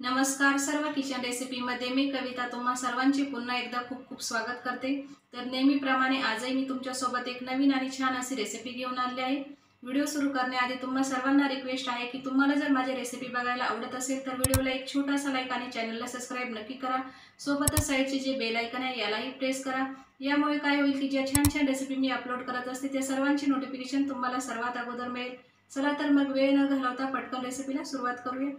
नमस्कार सर्व किचन रेसिपीमध्ये मी कविता तुम्हा सर्वांचे पुन्हा एकदा खूप खूप स्वागत करते। तर नेहमीप्रमाणे आजही मी तुमच्यासोबत एक नवीन आणि छान अशी रेसिपी घेऊन आली आहे। व्हिडिओ सुरू करण्याआधी तुम्हा सर्वांना रिक्वेस्ट आहे की तुम्हाला जर माझी रेसिपी बघायला आवडत असेल तर व्हिडिओला एक छोटासा लाईक आणि चॅनलला सबस्क्राइब नक्की करा। सोबतच साईडचे जे बेल आयकॉन आहे यालाही प्रेस करा। यामुळे काय होईल की ज्या छान छान रेसिपी मी अपलोड करत असते त्या सर्वांची नोटिफिकेशन तुम्हाला सर्वात अगोदर मिळेल। चला तर मग वेळ न घालवता पटकन रेसिपीला सुरुवात करूया।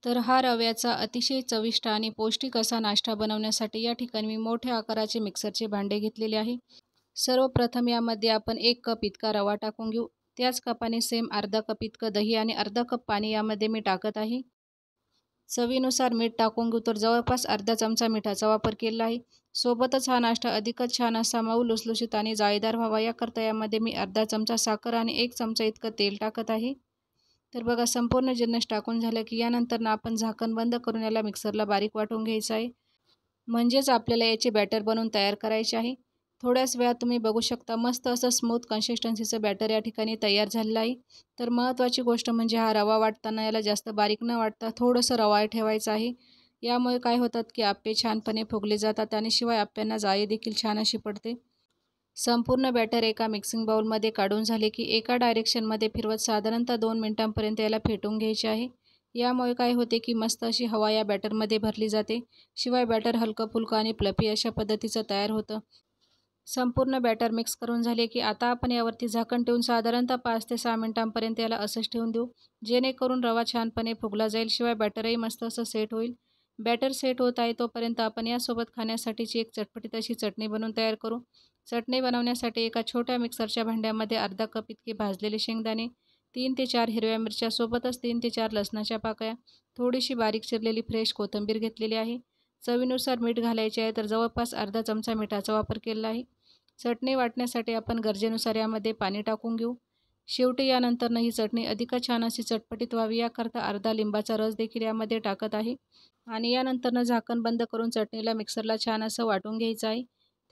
तर हा रव्याचा अतिशय चविष्ट आणि पौष्टिक असा नाश्ता बनवण्यासाठी या ठिकाणी मी मोठ्या आकाराचे मिक्सरचे भांडे घेतलेले आहे। सर्वप्रथम यामध्ये आपण 1 कप इतका रवा टाकून घेऊ। त्याच कपाने सेम अर्धा कप इतकं दही आणि अर्धा कप पाणी यामध्ये मी टाकत आहे। चवीनुसार मीठ टाकून घेऊ। तर जवळपास अर्धा चमचा मिठाचा वापर केला आहे। सोबतच हा नाश्ता अधिकच छान असा मऊ लुसलुशीत आणि जाळीदार व्हावा याकरता यामध्ये मी अर्धा चमचा साखर आणि 1 चमचा इतकं तेल टाकत आहे। तर बघा संपूर्ण जिन्नस टाकून झालं की यानंतर आपण झाकण बंद करून याला मिक्सरला बारीक वाटून घ्यायचं आहे। म्हणजेच आपल्याला याचे बॅटर बनवून तयार करायचे आहे। थोड्याच वेळात तुम्ही बघू शकता मस्त असं स्मूथ कन्सिस्टन्सीचं बॅटर या ठिकाणी तयार झालेलं आहे। तर महत्त्वाची गोष्ट म्हणजे हा रवा वाटताना याला जास्त बारीक न वाटता थोडंसं रवाळ ठेवायचं आहे। यामुळे काय होतात की आप्पे छानपणे फुगले जातात आणि शिवाय आप्प्यांना जाळी देखील छान अशी पडते। संपूर्ण बॅटर एका मिक्सिंग बाउलमध्ये काढून झाले की एका डायरेक्शनमध्ये फिरवत साधारणतः 2 मिनिटांपर्यंत याला फेटून घ्यायचे आहे। यामुळे काय होते की मस्त अशी हवा या बॅटरमध्ये भरली जाते। शिवाय बॅटर हलकं फुलकं आणि फ्लफी अशा पद्धतीचं तयार होतं। संपूर्ण बॅटर मिक्स करून झाले की आता आपण यावरती झाकण ठेवून साधारणतः 5 ते 6 मिनिटांपर्यंत याला असंच ठेवून देऊ, जेणेकरून रवा छानपणे फुगला जाईल। शिवाय बॅटरही मस्त असं सेट होईल। बॅटर सेट होत आहे तोपर्यंत आपण यासोबत खाण्यासाठीची एक चटपटीत अशी चटणी बनवून तयार करू। चटणी बनवण्यासाठी एका छोट्या मिक्सरच्या भांड्यामध्ये अर्धा कप इतके भाजलेले शेंगदाणे, 3 ते 4 हिरव्या मिरच्या, सोबतच 3 ते 4 लसणाच्या पाकळ्या, थोडीशी बारीक चिरलेली फ्रेश कोथिंबीर घेतलेली आहे। चवीनुसार मीठ घालायचे आहे, तर जवळपास अर्धा चमचा मिठाचा वापर केला आहे। चटणी वाटण्यासाठी आपण गरजेनुसार यामध्ये पाणी टाकून घेऊ। शेवटी यानंतर ही चटणी अधिकच छान अशी चटपटीत व्हावी याकरता अर्धा लिंबाचा रस देखील यामध्ये टाकत आहे आणि यानंतर झाकण बंद करून चटणीला मिक्सरला छान असं वाटून घ्यायचं आहे।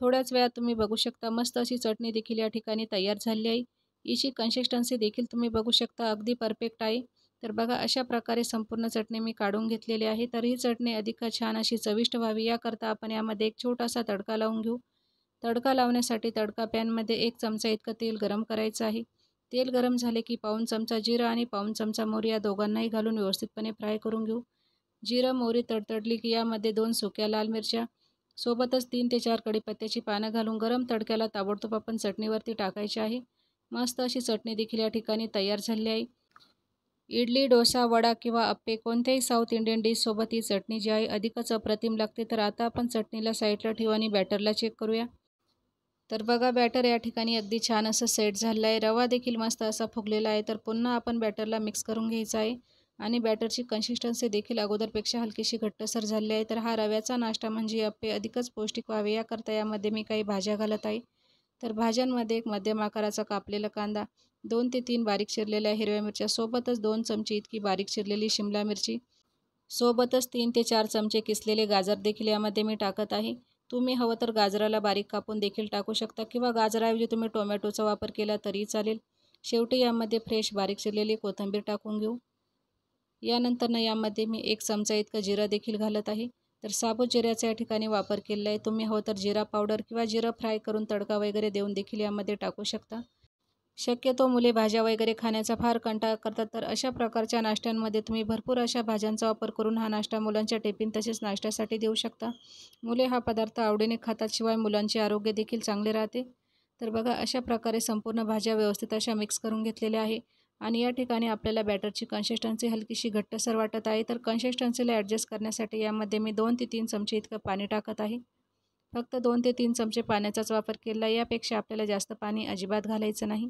थोड्याच वेळात तुम्ही बघू शकता मस्त अशी चटणी देखील या ठिकाणी तयार झाली आहे। हिची कन्सिस्टन्सी देखील तुम्ही बघू शकता अगदी परफेक्ट आहे। तर बघा अशा प्रकारे संपूर्ण चटणी मी काढून घेतलेली आहे। तर ही चटणी अधिक छान अशी चविष्ट व्हावी याकरता आपण यामध्ये एक छोटासा तडका लावून घेऊ। तडका लावण्यासाठी तडका पॅनमध्ये 1 चमचा इतकं तेल गरम करायचं आहे। तेल गरम झाले की पाऊण चमचा जिरं आणि पाऊण चमचा मोहरी या दोघांनाही घालून व्यवस्थितपणे फ्राय करून घेऊ। जिरं मोहरी तडतडली की यामध्ये 2 सुक्या लाल मिरच्या, सोबतच 3 ते 4 कढीपत्त्याची पानं घालून गरम तडक्याला ताबडतोब आपण चटणीवरती टाकायची आहे। मस्त अशी चटणी देखील या ठिकाणी तयार झाली आहे। इडली, डोसा, वडा किंवा अप्पे कोणत्याही साऊथ इंडियन डिशसोबत ही चटणी जी आहे अधिकच अप्रतिम लागते। तर आता आपण चटणीला साईडला ठेवू आणि बॅटरला चेक करूया। तर बघा बॅटर या ठिकाणी अगदी छान असं सेट झालं आहे। रवा देखील मस्त असा फुगलेला आहे। तर पुन्हा आपण बॅटरला मिक्स करून घ्यायचं आहे आणि बॅटरची कन्सिस्टन्सी देखील अगोदरपेक्षा हलकीशी घट्टसर झाली आहे। तर हा रव्याचा नाश्ता म्हणजे अप्पे अधिकच पौष्टिक व्हावे याकरता यामध्ये मी काही भाज्या घालत आहे। तर भाज्यांमध्ये एक मध्यम आकाराचा कापलेला कांदा, 2 ते 3 बारीक चिरलेल्या हिरव्या मिरच्या, सोबतच 2 चमचे इतकी बारीक चिरलेली शिमला मिरची, सोबतच 3 ते 4 चमचे किसलेले गाजर देखील यामध्ये मी टाकत आहे। तुम्ही हवं तर गाजराला बारीक कापून देखील टाकू शकता किंवा गाजराऐवजी तुम्ही टोमॅटोचा वापर केला तरी चालेल। शेवटी यामध्ये फ्रेश बारीक चिरलेली कोथिंबीर टाकून घेऊ। यानंतर यामध्ये मी 1 चमचा इतकं जिरं देखील घालत आहे। तर साबूत जिऱ्याचा या ठिकाणी वापर केलेला आहे। तुम्ही हवं तर जिरा पावडर किंवा जिरं फ्राय करून तडका वगैरे देऊन देखील यामध्ये टाकू शकता। शक्यतो मुले भाज्या वगैरे खाण्याचा फार कंटाळा करतात, तर अशा प्रकारच्या नाश्त्यांमध्ये तुम्ही भरपूर अशा भाज्यांचा वापर करून हा नाश्ता मुलांच्या टिफिन तसेच नाश्त्यासाठी देऊ शकता। मुले हा पदार्थ आवडीने खातात, शिवाय मुलांचे आरोग्य देखील चांगले राहते। तर बघा अशा प्रकारे संपूर्ण भाज्या व्यवस्थित अशा मिक्स करून घेतलेल्या आहे आणि या ठिकाणी आपल्याला बॅटरची कन्सिस्टन्सी हलकीशी घट्टसर वाटत आहे। तर कन्सिस्टन्सीला ॲडजस्ट करण्यासाठी यामध्ये मी 2 ते 3 चमचे इतकं पाणी टाकत आहे। फक्त 2 ते 3 चमचे पाण्याचाच वापर केला, यापेक्षा आपल्याला जास्त पाणी अजिबात घालायचं नाही।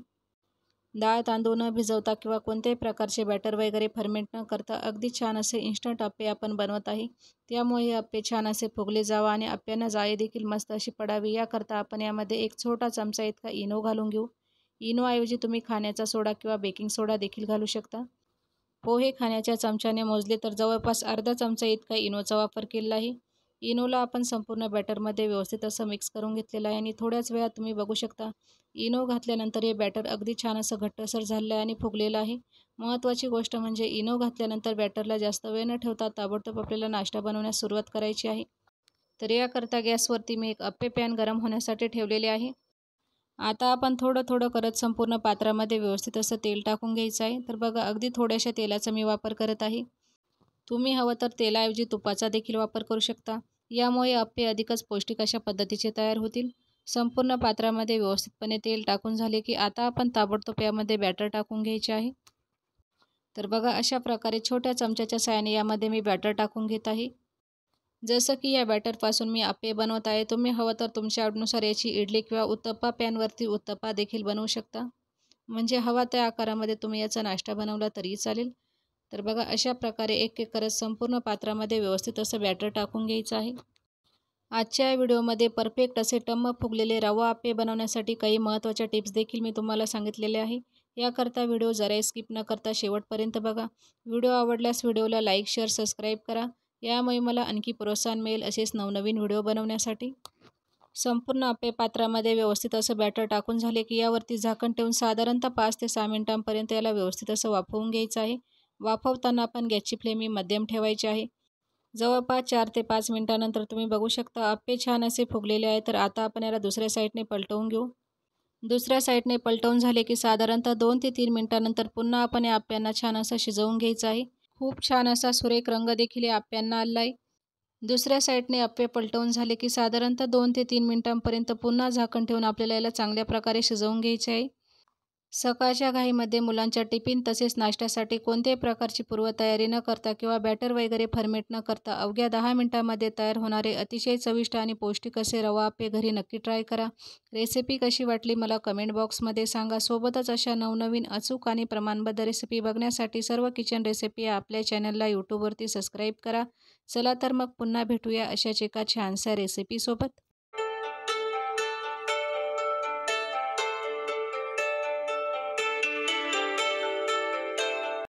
डाळ तांदूळ न भिजवता किंवा कोणत्याही प्रकारचे बॅटर वगैरे फर्मेंट न करता अगदी छान असे इन्स्टंट अप्पे आपण बनवत आहे। त्यामुळे हे अप्पे छान असे फुगले जावं आणि अप्प्यांना जाळी देखील मस्त अशी पडावी याकरता आपण यामध्ये 1 छोटा चमचा इतका इनो घालून घेऊ। इनोऐवजी तुम्ही खाण्याचा सोडा किंवा बेकिंग सोडा देखील घालू शकता। पोहे खाण्याच्या चमच्याने मोजले तर जवळपास अर्धा चमचा इतका इनोचा वापर केला आहे। इनोला आपण संपूर्ण बॅटरमध्ये व्यवस्थित असं मिक्स करून घेतलेलं आहे आणि थोड्याच वेळात तुम्ही बघू शकता इनो घातल्यानंतर हे बॅटर अगदी छान असं घट्टसर झालेलं आहे आणि फुगलेलं आहे. महत्त्वाची गोष्ट म्हणजे इनो घातल्यानंतर बॅटरला जास्त वेळ न ठेवता ताबडतोब आपल्याला नाश्ता बनवण्यास सुरुवात करायची आहे. तर याकरता गॅसवरती मी एक अप्पे पॅन गरम होण्यासाठी ठेवलेले आहे. आता आपण थोडं थोडं करत संपूर्ण पात्रामध्ये व्यवस्थित असं तेल टाकून घ्यायचं आहे. तर बघा अगदी थोड्याशा तेलाचा मी वापर करत आहे. तुम्ही हवं तर तेलाऐवजी तुपाचा देखील वापर करू शकता. यामुळे अप्पे अधिकच पौष्टिक अशा पद्धतीचे तयार होतील. संपूर्ण पात्रामध्ये व्यवस्थितपणे तेल टाकून झाले की आता आपण ताबडतोब यामध्ये बॅटर टाकून घ्यायचे आहे. तर बघा अशा प्रकारे छोट्या चमच्याच्या साहाय्याने यामध्ये मी बॅटर टाकून घेत आहे. जसं की या बॅटरपासून मी अप्पे बनवत आहे. तुम्ही हवं तर तुमच्या आवडीनुसार याची इडली किंवा उत्तप्पा पॅनवरती उत्तप्पा देखील बनवू शकता. म्हणजे हवा त्या आकारामध्ये तुम्ही याचा नाश्ता बनवला तरीही चालेल. तर बघा अशा प्रकारे एक एक करत संपूर्ण पात्रामध्ये व्यवस्थित असं बॅटर टाकून घ्यायचं आहे. आजच्या या व्हिडिओमध्ये परफेक्ट असे टम्म फुगलेले रवा अप्पे बनवण्यासाठी काही महत्त्वाच्या टिप्स देखील मी तुम्हाला सांगितलेले आहे. याकरता व्हिडिओ जराही स्किप न करता शेवटपर्यंत बघा. व्हिडिओ आवडल्यास व्हिडिओला लाईक, शेअर, सबस्क्राईब करा. यामुळे मला आणखी प्रोत्साहन मिळेल असेच नवनवीन व्हिडिओ बनवण्यासाठी. संपूर्ण अप्पे पात्रामध्ये व्यवस्थित असं बॅटर टाकून झाले की यावरती झाकण ठेवून साधारणतः 5 ते 6 मिनिटांपर्यंत याला व्यवस्थित असं वाफवून घ्यायचं आहे. वाफवताना आपण गॅसची फ्लेम ही मध्यम ठेवायची आहे. जवळपास 4 ते 5 मिनिटानंतर तुम्ही बघू शकता अप्पे छान असे फुगलेले आहे. तर आता आपण याला दुसऱ्या साईडने पलटवून घेऊ. दुसऱ्या साईडने पलटवून झाले की साधारणतः 2 ते 3 मिनिटानंतर पुन्हा आपण या अप्प्यांना छान असं शिजवून घ्यायचं आहे. खूप छान असा सुरेख रंग देखील या अप्प्यांना आला आहे. दुसऱ्या साईडने अप्पे पलटवून झाले की साधारणतः 2 ते 3 मिनिटांपर्यंत पुन्हा झाकण ठेवून आपल्याला याला चांगल्या प्रकारे शिजवून घ्यायचे आहे. सकाळच्या घाईमध्ये मुलांच्या टिफिन तसेच नाश्त्यासाठी कोणत्याही प्रकारची पूर्वतयारी न करता किंवा बॅटर वगैरे फर्मेट न करता अवघ्या 10 मिनिटांमध्ये तयार होणारे अतिशय चविष्ट आणि पौष्टिक असे रवा अप्पे घरी नक्की ट्राय करा. रेसिपी कशी वाटली मला कमेंट बॉक्समध्ये सांगा. सोबतच अशा नवनवीन अचूक आणि प्रमाणबद्ध रेसिपी बघण्यासाठी सर्व किचन रेसिपी आपल्या चॅनलला यूट्यूबवरती सबस्क्राईब करा. चला तर मग पुन्हा भेटूया अशाच एका छानशा रेसिपीसोबत.